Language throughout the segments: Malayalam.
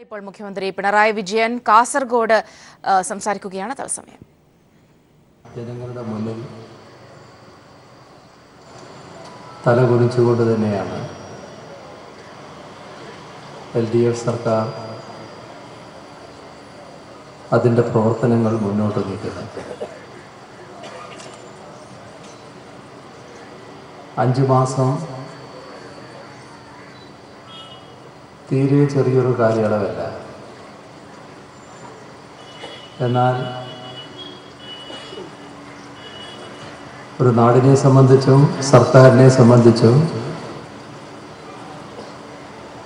ഇപ്പോൾ മുഖ്യമന്ത്രി പിണറായി വിജയൻ കാസർഗോഡ് സംസാരിക്കുകയാണ്. തത്സമയം ജനങ്ങളുടെ മുന്നിൽ തലകുനിച്ചുകൊണ്ട് തന്നെയാണ് LDF സർക്കാർ അതിൻ്റെ പ്രവർത്തനങ്ങൾ മുന്നോട്ട് നീക്കുന്നത്. 5 മാസം തീരെ ചെറിയൊരു കാലയളവല്ല. എന്നാൽ ഒരു നാടിനെ സംബന്ധിച്ചും സർക്കാരിനെ സംബന്ധിച്ചും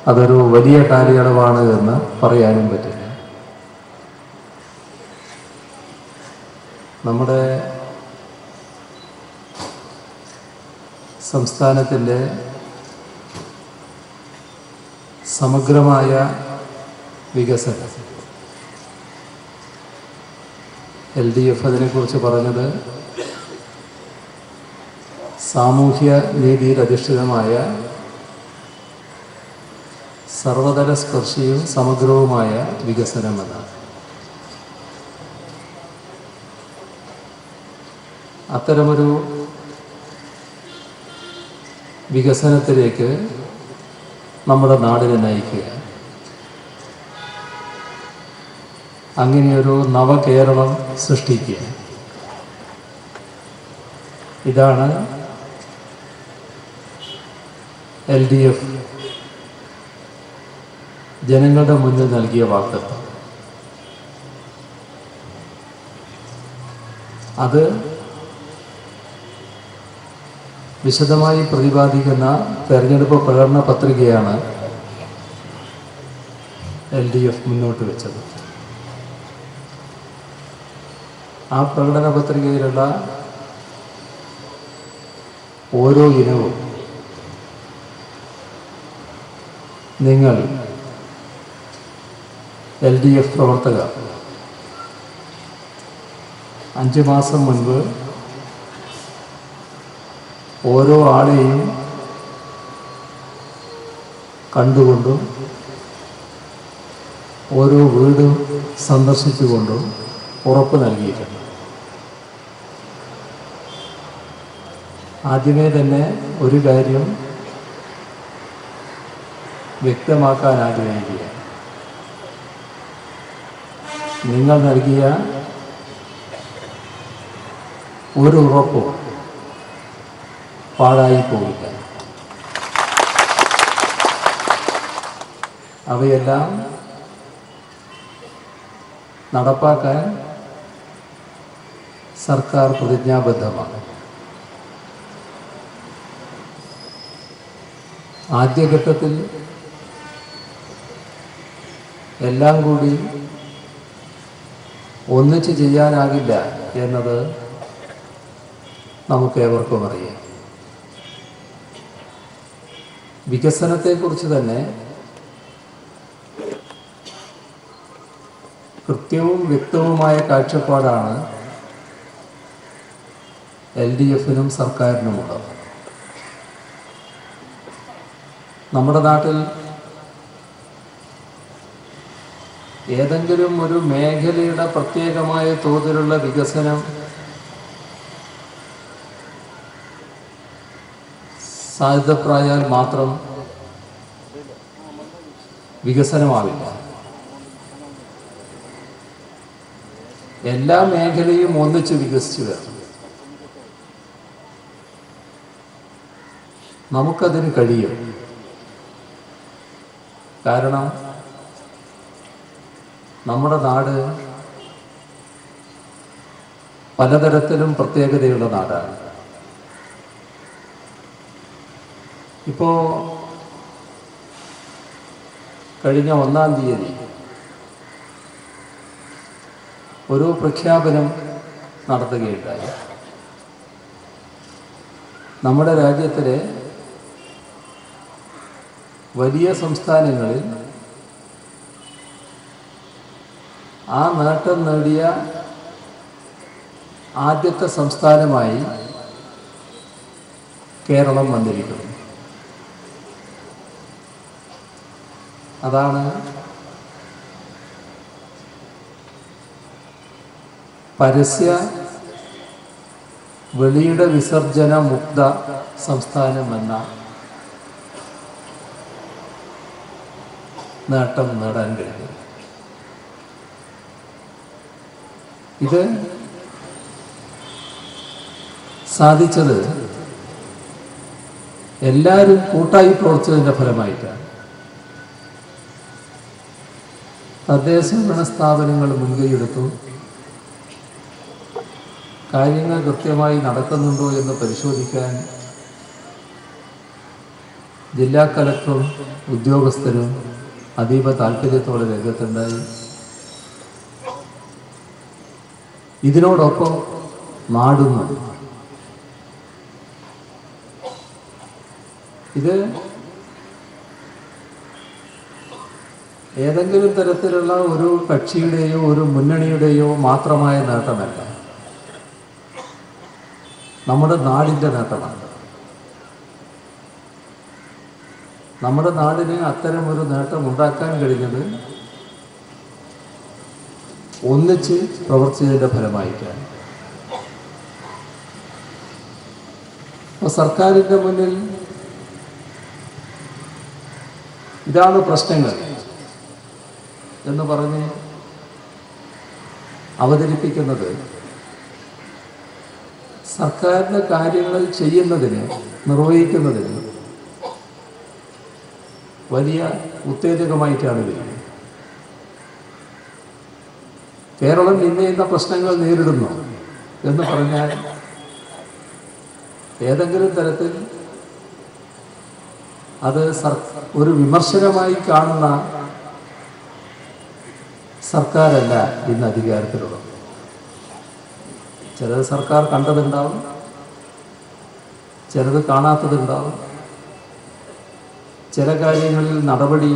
അതൊരു വലിയ കാലയളവാണ് എന്ന് പറയാനും പറ്റില്ല. നമ്മുടെ സംസ്ഥാനത്തിൻ്റെ സമഗ്രമായ വികസനം LDF അതിനെക്കുറിച്ച് പറഞ്ഞത് സാമൂഹ്യ നീതിയിൽ അധിഷ്ഠിതമായ സർവതല സ്പർശിയും സമഗ്രവുമായ വികസനമെന്നാണ്. അത്തരമൊരു വികസനത്തിലേക്ക് നമ്മുടെ നാടിനെ നയിക്കുക, അങ്ങനെയൊരു നവകേരളം സൃഷ്ടിക്കുക, ഇതാണ് LDF ജനങ്ങളുടെ മുന്നിൽ നൽകിയ വാഗ്ദത്തം. അത് വിശദമായി പ്രതിപാദിക്കുന്ന തെരഞ്ഞെടുപ്പ് പ്രകടന പത്രികയാണ് LDF മുന്നോട്ട് വെച്ചത്. ആ പ്രകടന പത്രികയിലുള്ള ഓരോ ഇനവും നിങ്ങൾ LDF പ്രവർത്തകർ 5 മാസം മുൻപ് ഓരോ ആളെയും കണ്ടുകൊണ്ടും ഓരോ വീടും സന്ദർശിച്ചുകൊണ്ടും ഉറപ്പ് നൽകിയിട്ടുണ്ട്. ആദ്യമേ തന്നെ ഒരു കാര്യം വ്യക്തമാക്കാൻ ആഗ്രഹിക്കുക. നിങ്ങൾ നൽകിയ ഒരു ഉറപ്പും പാഴായി പോവില്ല. അവയെല്ലാം നടപ്പാക്കാൻ സർക്കാർ പ്രതിജ്ഞാബദ്ധമാണ്. ആദ്യഘട്ടത്തിൽ എല്ലാം കൂടി ഒന്നിച്ച് ചെയ്യാനാകില്ല എന്നത് നമുക്കേവർക്കും അറിയാം. വികസനത്തെക്കുറിച്ച് തന്നെ കൃത്യവും വ്യക്തവുമായ കാഴ്ചപ്പാടാണ് LDFനും സർക്കാരിനുമുള്ളത്. നമ്മുടെ നാട്ടിൽ ഏതെങ്കിലും ഒരു മേഖലയുടെ പ്രത്യേകമായ തോതിലുള്ള വികസനം സാധ്യതപ്രായാൽ മാത്രം വികസനമാവില്ല. എല്ലാ മേഖലയും ഒന്നിച്ച് വികസിച്ചു വരണം. നമുക്കതിന് കഴിയും. കാരണം നമ്മുടെ നാട് പലതരത്തിലും പ്രത്യേകതയുള്ള നാടാണ്. ഇപ്പോൾ കഴിഞ്ഞ 1-ാം തീയതി ഒരു പ്രഖ്യാപനം നടത്തുകയുണ്ടായി. നമ്മുടെ രാജ്യത്തിലെ വലിയ സംസ്ഥാനങ്ങളിൽ ആ നേട്ടം നേടിയ ആദ്യത്തെ സംസ്ഥാനമായി കേരളം വന്നിരിക്കുന്നു. അതാണ് പരസ്യ വെളിയുടെ വിസർജന മുക്ത സംസ്ഥാനമെന്ന നേട്ടം നേടാൻ കഴിഞ്ഞു. ഇത് സാധിച്ചത് എല്ലാവരും കൂട്ടായി പ്രവർത്തിച്ചതിൻ്റെ ഫലമായിട്ടാണ്. തദ്ദേശ ഭരണ സ്ഥാപനങ്ങൾ മുൻകൈയെടുത്തു. കാര്യങ്ങൾ കൃത്യമായി നടക്കുന്നുണ്ടോ എന്ന് പരിശോധിക്കാൻ ജില്ലാ കലക്ടറും ഉദ്യോഗസ്ഥരും അതീവ താല്പര്യത്തോടെ രംഗത്തുണ്ടായി. ഇതിനോടൊപ്പം നാടുന്നു. ഇത് ഏതെങ്കിലും തരത്തിലുള്ള ഒരു കക്ഷിയുടെയോ ഒരു മുന്നണിയുടെയോ മാത്രമായ നേട്ടമല്ല, നമ്മുടെ നാടിൻ്റെ നേട്ടമാണ്. നമ്മുടെ നാടിന് അത്തരമൊരു നേട്ടം ഉണ്ടാക്കാൻ കഴിഞ്ഞത് ഒന്നിച്ച് പ്രവർത്തിച്ചതിൻ്റെ ഫലമായിട്ടാണ്. അപ്പോൾ സർക്കാരിൻ്റെ മുന്നിൽ ഇതാണ് പ്രശ്നങ്ങൾ എന്ന് പറഞ്ഞ് അവതരിപ്പിക്കുന്നത് സർക്കാരിൻ്റെ കാര്യങ്ങൾ ചെയ്യുന്നതിന്, നിർവഹിക്കുന്നതിന് വലിയ ഉത്തേജകമായിട്ടാണ് വരുന്നത്. കേരളം ഇന്ന പ്രശ്നങ്ങൾ നേരിടുന്നു എന്ന് പറഞ്ഞാൽ ഏതെങ്കിലും തരത്തിൽ അത് ഒരു വിമർശനമായി കാണുന്ന സർക്കാരല്ല ഇന്ന് അധികാരത്തിലുള്ളത്. ചിലത് സർക്കാർ കണ്ടതുണ്ടാവും, ചിലത് കാണാത്തതുണ്ടാവും. ചില കാര്യങ്ങളിൽ നടപടി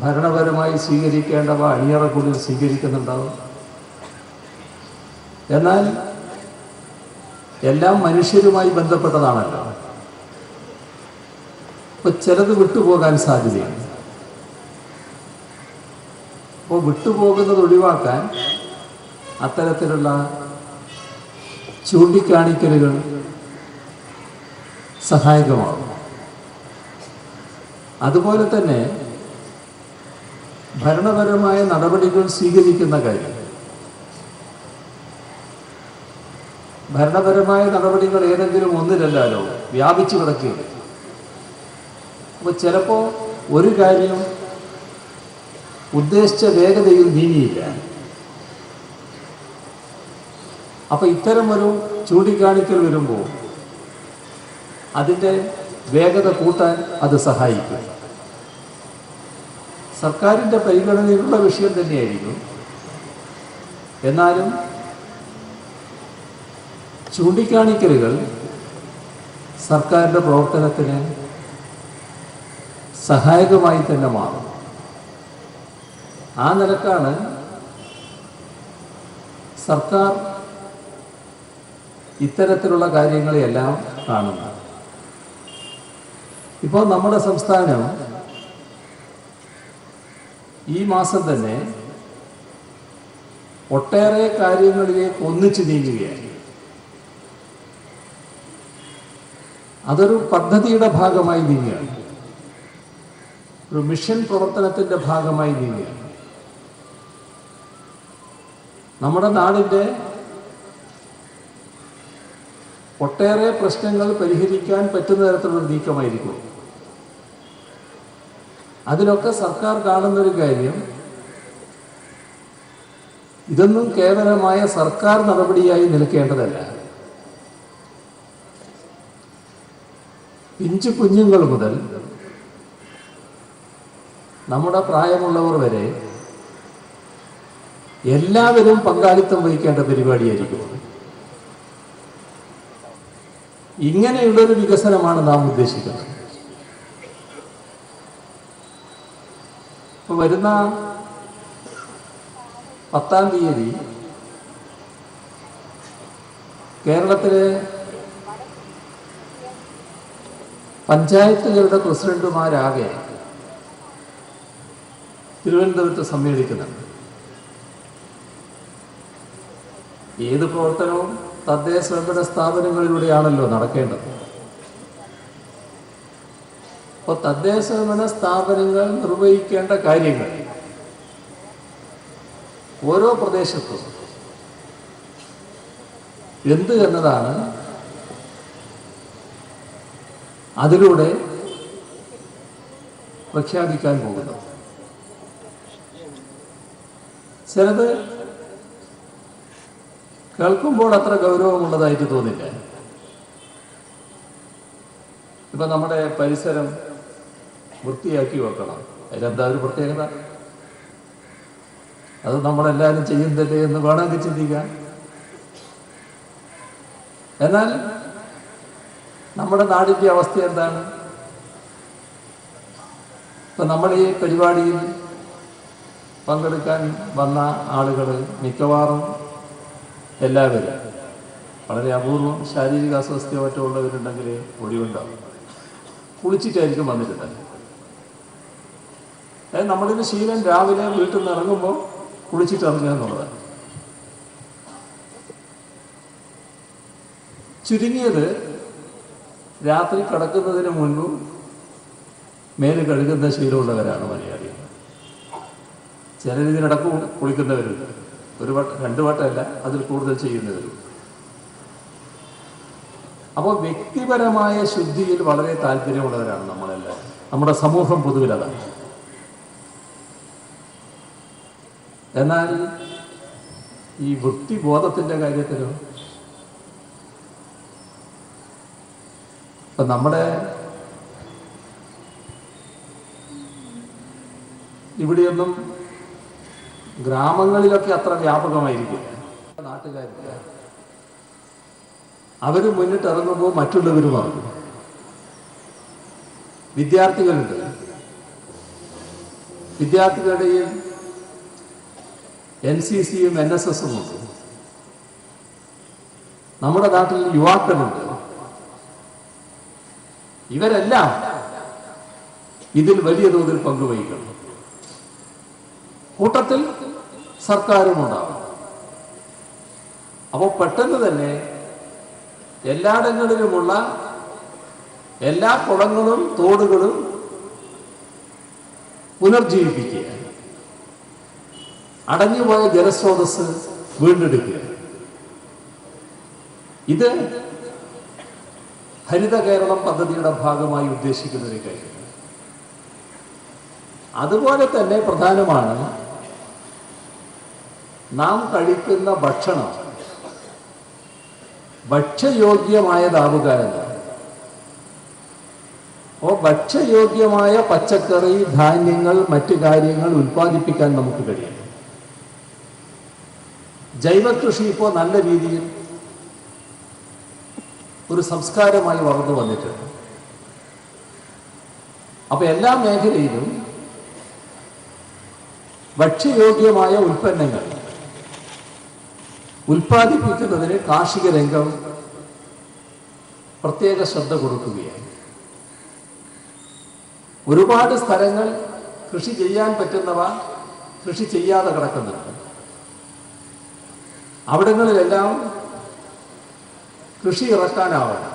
ഭരണപരമായി സ്വീകരിക്കേണ്ടവ അണിയറക്കുള്ളിൽ സ്വീകരിക്കുന്നുണ്ടാവും. എന്നാൽ എല്ലാം മനുഷ്യരുമായി ബന്ധപ്പെട്ടതാണല്ലോ. അപ്പോൾ ചിലത് വിട്ടുപോകാൻ സാധ്യതയാണ്. അപ്പോൾ വിട്ടുപോകുന്നത് ഒഴിവാക്കാൻ അത്തരത്തിലുള്ള ചൂണ്ടിക്കാണിക്കലുകൾ സഹായകമാകും. അതുപോലെ തന്നെ ഭരണപരമായ നടപടികൾ സ്വീകരിക്കുന്ന കാര്യം, ഭരണപരമായ നടപടികൾ ഏതെങ്കിലും ഒന്നിലല്ലോ വ്യാപിച്ചു കിടക്കുകയാണ്. അപ്പോൾ ചിലപ്പോൾ ഒരു കാര്യം ഉദ്ദേശിച്ച വേഗതയിൽ നീങ്ങിയില്ല. അപ്പോൾ ഇത്തരമൊരു ചൂണ്ടിക്കാണിക്കൽ വരുമ്പോൾ അതിൻ്റെ വേഗത കൂട്ടാൻ അത് സഹായിക്കും. സർക്കാരിൻ്റെ പരിഗണനയിലുള്ള വിഷയം തന്നെയായിരിക്കും. എന്നാലും ചൂണ്ടിക്കാണിക്കലുകൾ സർക്കാരിൻ്റെ പ്രവർത്തനത്തിന് സഹായകമായി തന്നെ മാറും. ആ നിലക്കാണ് സർക്കാർ ഇത്തരത്തിലുള്ള കാര്യങ്ങളെയെല്ലാം കാണുന്നത്. ഇപ്പോൾ നമ്മുടെ സംസ്ഥാനം ഈ മാസം തന്നെ ഒട്ടേറെ കാര്യങ്ങളിലേക്ക് ഒന്നിച്ചു നീങ്ങുകയാണ്. അതൊരു പദ്ധതിയുടെ ഭാഗമായി നീങ്ങുകയാണ്, ഒരു മിഷൻ പ്രവർത്തനത്തിൻ്റെ ഭാഗമായി നീങ്ങുകയാണ്. നമ്മുടെ നാടിൻ്റെ ഒട്ടേറെ പ്രശ്നങ്ങൾ പരിഹരിക്കാൻ പറ്റുന്ന തരത്തിലുള്ള നീക്കമായിരിക്കും. അതിലൊക്കെ സർക്കാർ കാണുന്നൊരു കാര്യം, ഇതൊന്നും കേവലമായ സർക്കാർ നടപടിയായി നിൽക്കേണ്ടതല്ല. പിഞ്ചു കുഞ്ഞുങ്ങൾ മുതൽ നമ്മുടെ പ്രായമുള്ളവർ വരെ എല്ലാവരും പങ്കാളിത്തം വഹിക്കേണ്ട പരിപാടിയായിരിക്കും. ഇങ്ങനെയുള്ളൊരു വികസനമാണ് നാം ഉദ്ദേശിക്കുന്നത്. ഇപ്പോൾ വരുന്ന 10-ാം തീയതി കേരളത്തിലെ പഞ്ചായത്തുകളുടെ പ്രസിഡന്റുമാരാകെ തിരുവനന്തപുരത്ത് സമ്മേളിക്കുന്നുണ്ട്. ഏത് പ്രവർത്തനവും തദ്ദേശ സ്വയംഭരണ സ്ഥാപനങ്ങളിലൂടെയാണല്ലോ നടക്കേണ്ടത്. അപ്പോൾ തദ്ദേശ സ്വയംഭരണ സ്ഥാപനങ്ങൾ നിർവഹിക്കേണ്ട കാര്യങ്ങൾ ഓരോ പ്രദേശത്തും എന്ത് എന്നതാണ് അതിലൂടെ പ്രഖ്യാപിക്കാൻ പോകുന്നത്. ചിലത് കേൾക്കുമ്പോൾ അത്ര ഗൗരവമുള്ളതായിട്ട് തോന്നില്ല. ഇപ്പൊ നമ്മുടെ പരിസരം വൃത്തിയാക്കി വെക്കണം, അതിലെന്താ ഒരു പ്രത്യേകത? അത് നമ്മളെല്ലാവരും ചെയ്യുന്നില്ലേ എന്ന് വേണമെങ്കിൽ ചിന്തിക്കാം. എന്നാൽ നമ്മുടെ നാടിൻ്റെ അവസ്ഥ എന്താണ്? ഇപ്പം നമ്മൾ ഈ പരിപാടിയിൽ പങ്കെടുക്കാൻ വന്ന ആളുകൾ മിക്കവാറും എല്ലാവരും വളരെ അപൂർവം ശാരീരിക അസ്വസ്ഥയോ മറ്റോ ഉള്ളവരുണ്ടെങ്കിൽ ഒഴിവുണ്ടാവും. കുളിച്ചിട്ടായിരിക്കും വന്നിട്ടുള്ളത്. അതായത് നമ്മളിത് ശീലം രാവിലെ വീട്ടിൽ നിന്ന് ഇറങ്ങുമ്പോൾ കുളിച്ചിട്ട് ഇറങ്ങുക എന്നുള്ളതാണ്. ചുരുങ്ങിയത് രാത്രി കിടക്കുന്നതിന് മുൻപ് മേല് കഴുകുന്ന ശീലമുള്ളവരാണ് മലയാളികൾ. ചിലരിതിനിടക്ക് കുളിക്കുന്നവരുണ്ട്, ഒരു വട്ടം 2 വട്ടമല്ല, അതിൽ കൂടുതൽ ചെയ്യുന്നവരും. അപ്പോൾ വ്യക്തിപരമായ ശുദ്ധിയിൽ വളരെ താല്പര്യമുള്ളവരാണ് നമ്മളെല്ലാവരും. നമ്മുടെ സമൂഹം പൊതുവിൽ അതാണ്. എന്നാൽ ഈ വൃത്തിബോധത്തിൻ്റെ കാര്യത്തിലോ ഇപ്പം നമ്മുടെ ഇവിടെയൊന്നും ഗ്രാമങ്ങളിലൊക്കെ അത്ര വ്യാപകമായിരിക്കില്ല. നാട്ടുകാരില്ല, അവർ മുന്നിട്ടിറങ്ങുമ്പോൾ മറ്റുള്ളവരും ഇറങ്ങും. വിദ്യാർത്ഥികളുണ്ട്, വിദ്യാർത്ഥികളുടെയും NCCയും NSSും ഉണ്ട്. നമ്മുടെ നാട്ടിൽ യുവാക്കളുണ്ട്. ഇവരെല്ലാം ഇതിൽ വലിയ തോതിൽ പങ്കുവഹിക്കണം. കൂട്ടത്തിൽ സർക്കാരും ഉണ്ടാകും. അപ്പോൾ പെട്ടെന്ന് തന്നെ എല്ലായിടങ്ങളിലുമുള്ള എല്ലാ കുളങ്ങളും തോടുകളും പുനർജീവിപ്പിക്കുക, അടഞ്ഞുപോയ ജലസ്രോതസ് വീണ്ടെടുക്കുക. ഇത് ഹരിത കേരളം പദ്ധതിയുടെ ഭാഗമായി ഉദ്ദേശിക്കുന്ന ഒരു കാര്യം. അതുപോലെ തന്നെ പ്രധാനമാണ് നാം കഴിക്കുന്ന ഭക്ഷണം ഭക്ഷ്യയോഗ്യമായതാവുക എന്നാണ്. അപ്പോൾ ഭക്ഷ്യയോഗ്യമായ പച്ചക്കറി, ധാന്യങ്ങൾ, മറ്റു കാര്യങ്ങൾ ഉൽപ്പാദിപ്പിക്കാൻ നമുക്ക് കഴിയും. ജൈവകൃഷി ഇപ്പോൾ നല്ല രീതിയിൽ ഒരു സംസ്കാരമായി വളർന്നു വന്നിട്ടുണ്ട്. അപ്പൊ എല്ലാ മേഖലയിലും ഭക്ഷ്യയോഗ്യമായ ഉൽപ്പന്നങ്ങൾ ഉൽപ്പാദിപ്പിക്കുന്നതിന് കാർഷിക രംഗം പ്രത്യേക ശ്രദ്ധ കൊടുക്കുകയാണ്. ഒരുപാട് സ്ഥലങ്ങൾ കൃഷി ചെയ്യാൻ പറ്റുന്നവ കൃഷി ചെയ്യാതെ കിടക്കുന്നുണ്ട്. അവിടങ്ങളിലെല്ലാം കൃഷി ഇറക്കാനാവണം.